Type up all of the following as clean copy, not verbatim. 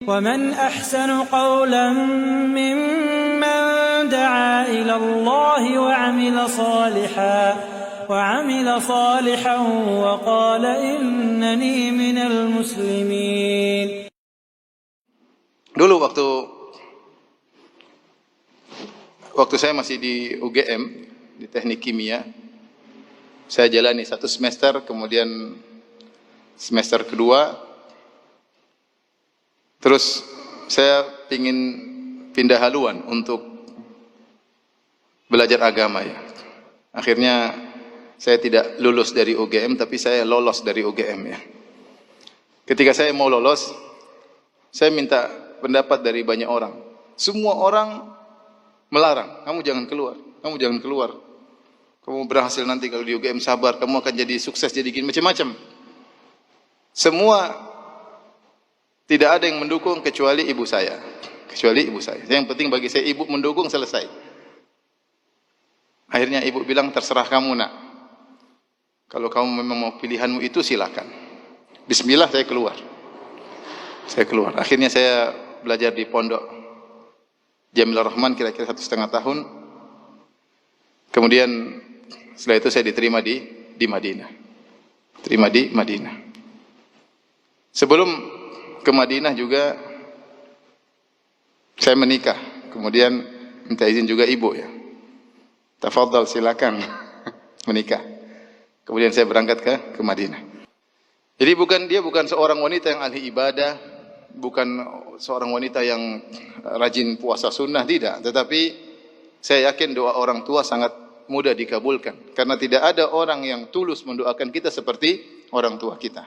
ومن أحسن قولا ممن دعا إلى الله وعمل صالحا وقال إنني من المسلمين. Dulu waktu saya masih di UGM, di Teknik Kimia, saya jalani 1 semester, kemudian semester kedua, terus saya ingin pindah haluan untuk belajar agama ya. Akhirnya saya tidak lulus dari UGM, tapi saya lolos dari UGM ya. Ketika saya mau lolos, saya minta pendapat dari banyak orang. Semua orang melarang, kamu jangan keluar, kamu jangan keluar. Kamu berhasil nanti kalau di UGM, sabar, kamu akan jadi sukses, jadi gini, macam-macam. Semua tidak ada yang mendukung kecuali ibu saya. Kecuali ibu saya. Yang penting bagi saya, ibu mendukung, selesai. Akhirnya ibu bilang, terserah kamu nak. Kalau kamu memang mau pilihanmu itu, silakan. Bismillah, saya keluar. Saya keluar. Akhirnya saya belajar di pondok Jamil Rahman kira-kira 1,5 tahun. Kemudian setelah itu saya diterima di Madinah. Terima di Madinah. Sebelum ke Madinah juga saya menikah. Kemudian minta izin juga ibu ya. Tafadhal, silakan menikah. Kemudian saya berangkat ke Madinah. Jadi dia bukan seorang wanita yang ahli ibadah, bukan seorang wanita yang rajin puasa sunnah, tidak. Tetapi saya yakin doa orang tua sangat mudah dikabulkan. Karena tidak ada orang yang tulus mendoakan kita seperti orang tua kita.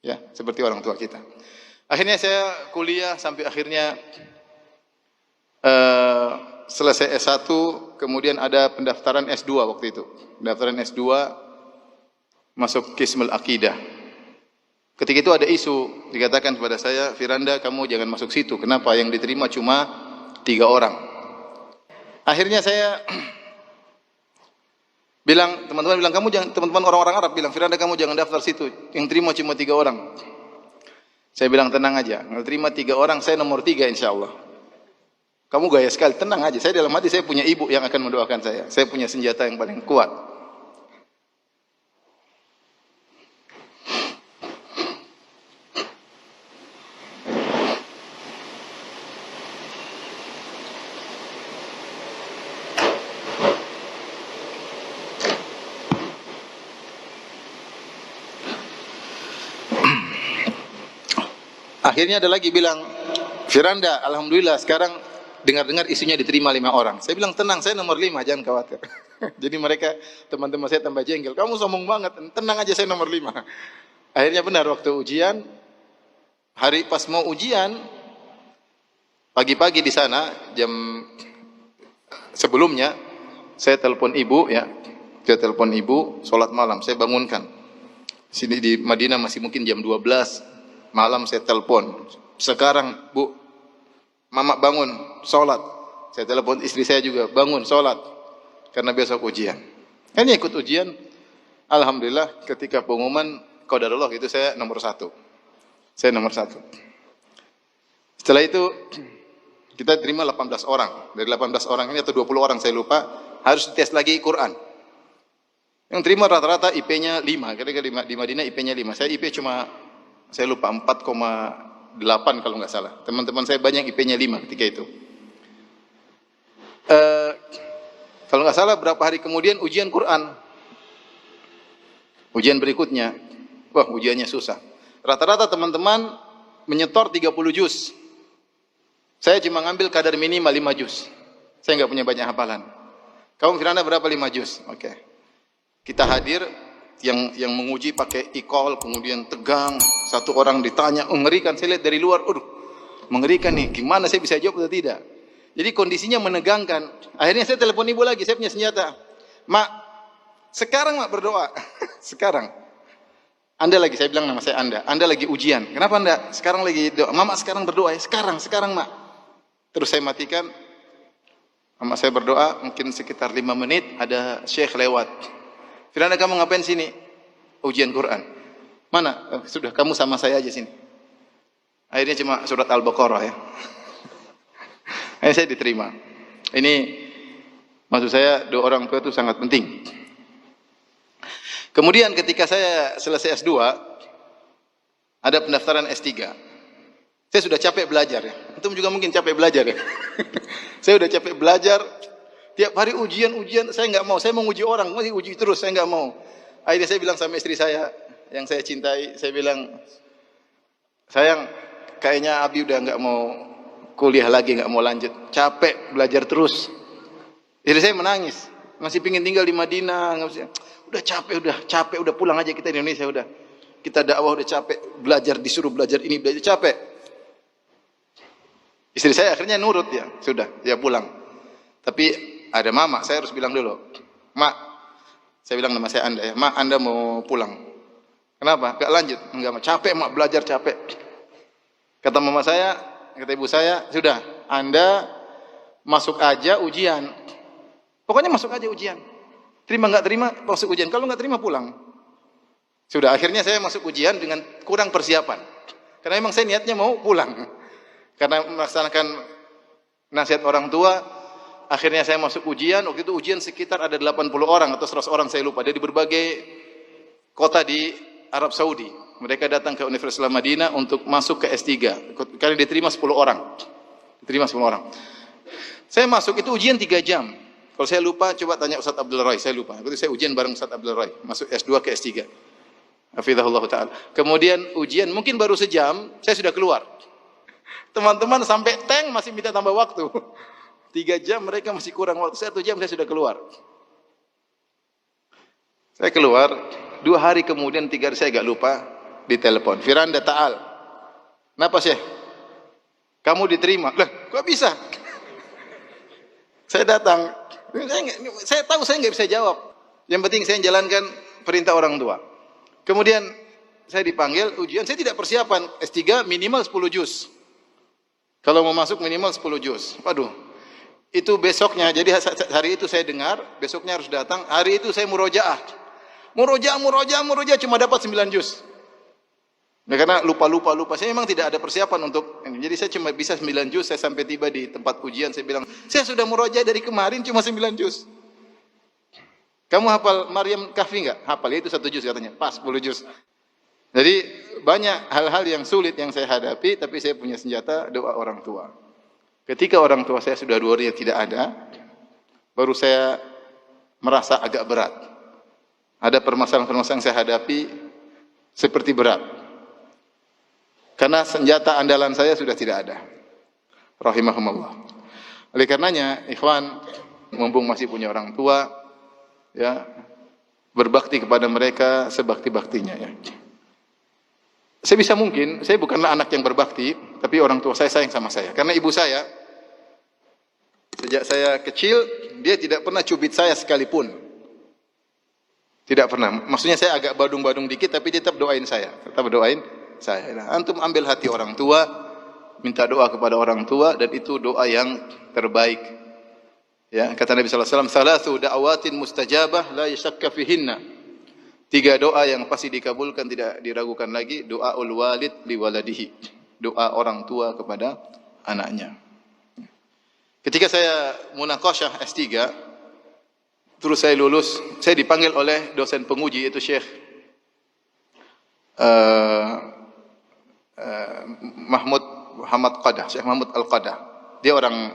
Ya, seperti orang tua kita. Akhirnya saya kuliah sampai akhirnya selesai S1, kemudian ada pendaftaran S2 waktu itu. Pendaftaran S2 masuk Qismul Aqidah. Ketika itu ada isu, dikatakan kepada saya, Firanda, kamu jangan masuk situ. Kenapa? Yang diterima cuma 3 orang. Akhirnya saya bilang, teman-teman bilang, teman-teman orang-orang Arab bilang, Firanda, kamu jangan daftar situ. Yang terima cuma 3 orang. Saya bilang, tenang aja. Kalau terima 3 orang, saya nomor 3 insya Allah. Kamu gaya sekali, tenang aja. Saya dalam hati, saya punya ibu yang akan mendoakan saya. Saya punya senjata yang paling kuat. Akhirnya ada lagi bilang, Firanda, alhamdulillah sekarang dengar-dengar isunya diterima 5 orang. Saya bilang, tenang, saya nomor 5, jangan khawatir. Jadi mereka, teman-teman saya tambah jengkel. Kamu sombong banget, tenang aja, saya nomor 5. Akhirnya benar, waktu ujian, hari pas mau ujian, pagi-pagi di sana, jam sebelumnya, saya telepon ibu ya. Saya telepon ibu, sholat malam, saya bangunkan. Sini di Madinah masih mungkin jam 12 malam, saya telepon. Sekarang bu, mama bangun, sholat. Saya telepon istri saya juga, bangun, sholat. Karena besok ujian. Ini ikut ujian. Alhamdulillah ketika pengumuman qadarullah itu saya nomor 1. Saya nomor 1. Setelah itu kita terima 18 orang. Dari 18 orang ini atau 20 orang saya lupa, harus tes lagi Quran. Yang terima rata-rata IP-nya 5. Kira-kira di Madinah IP-nya 5. Saya IP cuma, saya lupa 4,8 kalau nggak salah. Teman-teman saya banyak IP-nya 5 ketika itu. Kalau nggak salah berapa hari kemudian ujian Quran. Ujian berikutnya, wah ujiannya susah. Rata-rata teman-teman menyetor 30 juz. Saya cuma ngambil kadar minimal 5 juz. Saya nggak punya banyak hafalan. Kamu Firanda berapa 5 juz? Oke. Kita hadir, yang menguji pakai e-call, kemudian tegang, satu orang ditanya, mengerikan. Saya lihat dari luar, mengerikan nih, gimana saya bisa jawab atau tidak. Jadi kondisinya menegangkan. Akhirnya saya telepon ibu lagi, saya punya senjata. Mak, sekarang mak berdoa. Sekarang. Anda lagi, saya bilang nama saya Anda lagi ujian. Kenapa Anda? Sekarang lagi doa. Mama sekarang berdoa ya, sekarang mak. Terus saya matikan. Mama saya berdoa, mungkin sekitar 5 menit, ada syekh lewat. Firanda, kamu ngapain sini? Ujian Quran. Mana? Sudah, kamu sama saya aja sini. Akhirnya cuma surat Al-Baqarah ya. Akhirnya saya diterima. Ini maksud saya doa orang tua itu sangat penting. Kemudian ketika saya selesai S2, ada pendaftaran S3. Saya sudah capek belajar ya. Antum juga mungkin capek belajar ya. Saya sudah capek belajar. Tiap hari ujian, saya nggak mau. Saya mau uji orang, masih uji terus, saya nggak mau. Akhirnya saya bilang sama istri saya, yang saya cintai, saya bilang, sayang, kayaknya Abi udah nggak mau kuliah lagi, nggak mau lanjut. Capek belajar terus. Jadi saya menangis. Masih pingin tinggal di Madinah. Udah capek, udah pulang aja kita di Indonesia udah. Kita dakwah udah capek, belajar disuruh belajar ini, belajar capek. Istri saya akhirnya nurut ya, sudah, dia pulang. Tapi ada mama, saya harus bilang dulu, Mak, saya bilang nama saya Anda ya, Mak, Anda mau pulang. Kenapa? Gak lanjut? Enggak, capek Mak, belajar capek. Kata mama saya, kata ibu saya, sudah, Anda masuk aja ujian. Pokoknya masuk aja ujian. Terima nggak terima, masuk ujian. Kalau nggak terima pulang. Sudah, akhirnya saya masuk ujian dengan kurang persiapan. Karena memang saya niatnya mau pulang. Karena melaksanakan nasihat orang tua, akhirnya saya masuk ujian. Waktu itu ujian sekitar ada 80 orang atau 100 orang, saya lupa. Dari berbagai kota di Arab Saudi. Mereka datang ke Universitas Madinah untuk masuk ke S3. Karena diterima 10 orang. Diterima 10 orang. Saya masuk itu ujian 3 jam. Kalau saya lupa, coba tanya Ustaz Abdul Roy, saya lupa. Waktu itu saya ujian bareng Ustaz Abdul Roy, masuk S2 ke S3. Hafizahullah ta'ala. Kemudian ujian mungkin baru sejam, saya sudah keluar. Teman-teman sampai tank masih minta tambah waktu. 3 jam mereka masih kurang waktu. 1 jam saya sudah keluar. Saya keluar, 2 hari kemudian, 3 hari saya agak lupa, ditelepon. Firanda Ta'al. Kenapa Syekh? Kamu diterima. Lah, kok bisa? Saya datang. Saya tahu saya nggak bisa jawab. Yang penting saya jalankan perintah orang tua. Kemudian saya dipanggil ujian. Saya tidak persiapan. S3 minimal 10 juz. Kalau mau masuk minimal 10 juz. Waduh. Itu besoknya. Jadi hari itu saya dengar. Besoknya harus datang. Hari itu saya murojaah. Murojaah. Cuma dapat 9 juz. Ya, karena lupa. Saya memang tidak ada persiapan untuk ini. Jadi saya cuma bisa 9 juz. Saya sampai tiba di tempat ujian. Saya bilang, saya sudah murojaah dari kemarin cuma 9 juz. Kamu hafal Maryam Kahfi enggak? Hafal, itu 1 juz katanya. Pas 10 juz. Jadi banyak hal-hal yang sulit yang saya hadapi. Tapi saya punya senjata doa orang tua. Ketika orang tua saya sudah dua-duanya tidak ada, baru saya merasa agak berat. Ada permasalahan-permasalahan yang saya hadapi seperti berat. Karena senjata andalan saya sudah tidak ada. Rahimahumullah. Oleh karenanya, ikhwan, mumpung masih punya orang tua, ya, berbakti kepada mereka sebakti-baktinya ya. Sebisa mungkin, saya bukanlah anak yang berbakti, tapi orang tua saya sayang sama saya. Karena ibu saya, sejak saya kecil, dia tidak pernah cubit saya sekalipun. Tidak pernah. Maksudnya saya agak badung-badung dikit, tapi dia tetap doain saya. Tetap doain saya. Nah, antum ambil hati orang tua, minta doa kepada orang tua, dan itu doa yang terbaik. Ya, kata Nabi sallallahu alaihi wasallam, "Thalathu da'awatin mustajabah la yashakka fihinna." 3 doa yang pasti dikabulkan, tidak diragukan lagi. Doaul walid li waladihi. Doa orang tua kepada anaknya. Ketika saya munaqasyah S3, terus saya lulus, saya dipanggil oleh dosen penguji, yaitu Syekh Muhammad Qadah, Syekh Mahmud Al-Qadah. Dia orang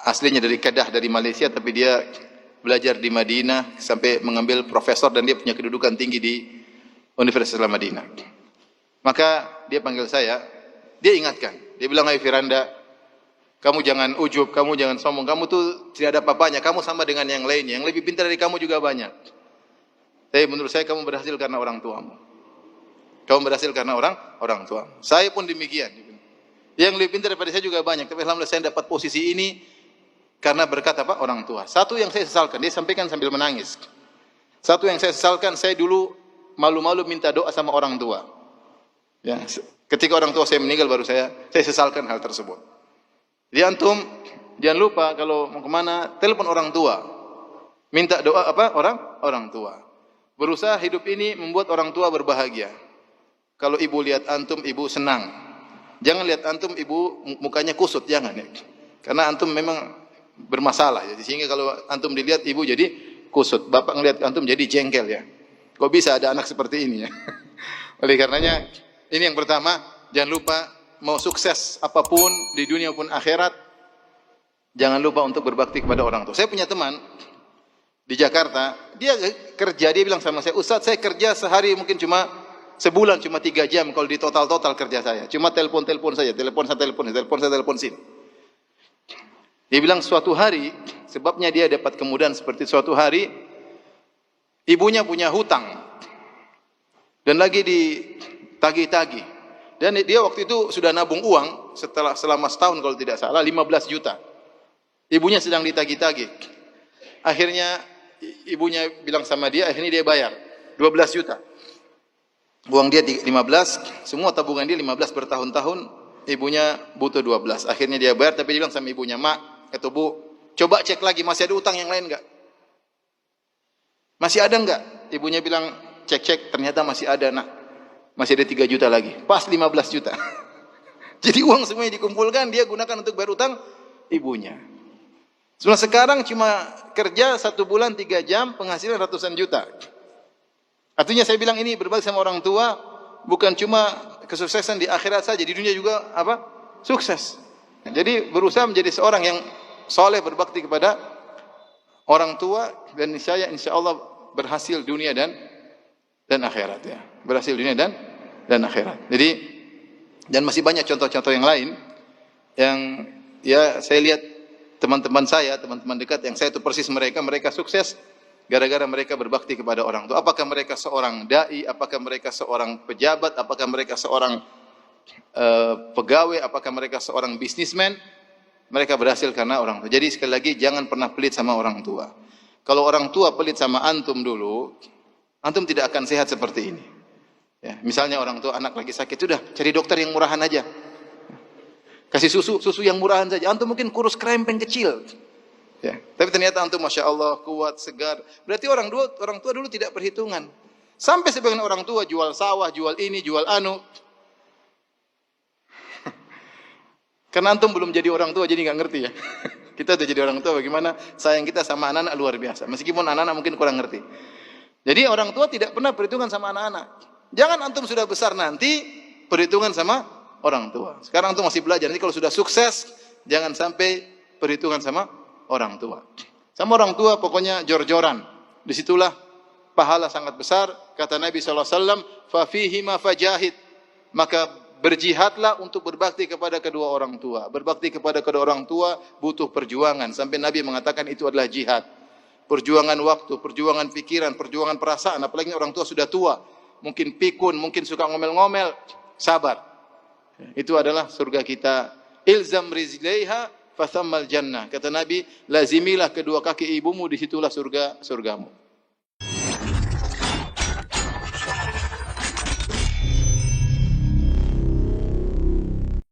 aslinya dari Kedah, dari Malaysia, tapi dia belajar di Madinah sampai mengambil profesor dan dia punya kedudukan tinggi di Universitas Madinah. Maka dia panggil saya, dia ingatkan, dia bilang, "Hai Firanda, kamu jangan ujub, kamu jangan sombong, kamu tuh tidak ada apa-apanya, kamu sama dengan yang lainnya, yang lebih pintar dari kamu juga banyak. Tapi menurut saya kamu berhasil karena orang tuamu. Kamu berhasil karena orang tua. Saya pun demikian. Yang lebih pintar daripada saya juga banyak. Tapi alhamdulillah saya dapat posisi ini karena berkat apa? Orang tua. Satu yang saya sesalkan, dia sampaikan sambil menangis. Satu yang saya sesalkan, saya dulu malu-malu minta doa sama orang tua. Ya, ketika orang tua saya meninggal baru saya sesalkan hal tersebut. Jadi antum jangan lupa kalau mau kemana, telepon orang tua. Minta doa apa? Orang tua. Berusaha hidup ini membuat orang tua berbahagia. Kalau ibu lihat antum, ibu senang. Jangan lihat antum ibu mukanya kusut, jangan ya. Karena antum memang bermasalah ya. Sehingga kalau antum dilihat ibu jadi kusut, bapak ngelihat antum jadi jengkel ya. Kok bisa ada anak seperti ini ya? Oleh karenanya ini yang pertama, jangan lupa mau sukses apapun di dunia pun akhirat, jangan lupa untuk berbakti kepada orang tua. Saya punya teman di Jakarta, dia kerja, dia bilang sama saya, Ustaz, saya kerja sehari mungkin cuma sebulan cuma 3 jam kalau di total kerja saya. Cuma telepon saja, telepon saya telepon sini. Dia bilang suatu hari, sebabnya dia dapat kemudahan seperti suatu hari ibunya punya hutang dan lagi ditagih-tagih. Dan dia waktu itu sudah nabung uang selama setahun kalau tidak salah 15 juta. Ibunya sedang ditagih-tagih. Akhirnya ibunya bilang sama dia, akhirnya dia bayar 12 juta. Uang dia 15, semua tabungan dia 15 bertahun-tahun, ibunya butuh 12. Akhirnya dia bayar, tapi dia bilang sama ibunya, Mak, kata Bu, coba cek lagi masih ada utang yang lain enggak? Masih ada enggak? Ibunya bilang, cek-cek, ternyata masih ada, Nak. Masih ada 3 juta lagi. Pas 15 juta. Jadi uang semuanya dikumpulkan, dia gunakan untuk bayar utang ibunya. Sebenarnya sekarang cuma kerja 1 bulan 3 jam, penghasilan ratusan juta. Artinya saya bilang ini berbakti sama orang tua, bukan cuma kesuksesan di akhirat saja, di dunia juga apa? Sukses. Jadi berusaha menjadi seorang yang soleh, berbakti kepada orang tua, dan insya Allah berhasil dunia dan akhirat ya. Berhasil dunia dan akhirat. Jadi dan masih banyak contoh-contoh yang lain yang ya saya lihat teman-teman saya, teman-teman dekat yang saya itu persis mereka sukses gara-gara mereka berbakti kepada orang tua. Apakah mereka seorang dai, apakah mereka seorang pejabat, apakah mereka seorang pegawai, apakah mereka seorang bisnismen, mereka berhasil karena orang tua. Jadi sekali lagi jangan pernah pelit sama orang tua. Kalau orang tua pelit sama antum dulu, antum tidak akan sehat seperti ini. Ya, misalnya orang tua anak lagi sakit, sudah cari dokter yang murahan aja. Kasih susu yang murahan saja. Antum mungkin kurus krempeng kecil. Ya, tapi ternyata antum masya Allah kuat, segar. Berarti orang tua dulu tidak perhitungan. Sampai sebagian orang tua jual sawah, jual ini, jual anu. Karena antum belum jadi orang tua, jadi nggak ngerti ya. Kita udah jadi orang tua, bagaimana sayang kita sama anak-anak luar biasa. Meskipun anak-anak mungkin kurang ngerti. Jadi orang tua tidak pernah perhitungan sama anak-anak. Jangan antum sudah besar nanti perhitungan sama orang tua. Sekarang antum masih belajar. Nanti kalau sudah sukses, jangan sampai perhitungan sama orang tua. Sama orang tua pokoknya jor-joran. Disitulah pahala sangat besar. Kata Nabi SAW, فَفِيهِمَا فَجَاهِدْ. Maka berjihadlah untuk berbakti kepada kedua orang tua. Berbakti kepada kedua orang tua butuh perjuangan. Sampai Nabi mengatakan itu adalah jihad. Perjuangan waktu, perjuangan pikiran, perjuangan perasaan. Apalagi orang tua sudah tua. Mungkin pikun, mungkin suka ngomel-ngomel. Sabar. Itu adalah surga kita. Ilzam rizlaiha fathammal jannah. Kata Nabi, lazimilah kedua kaki ibumu, disitulah surgamu.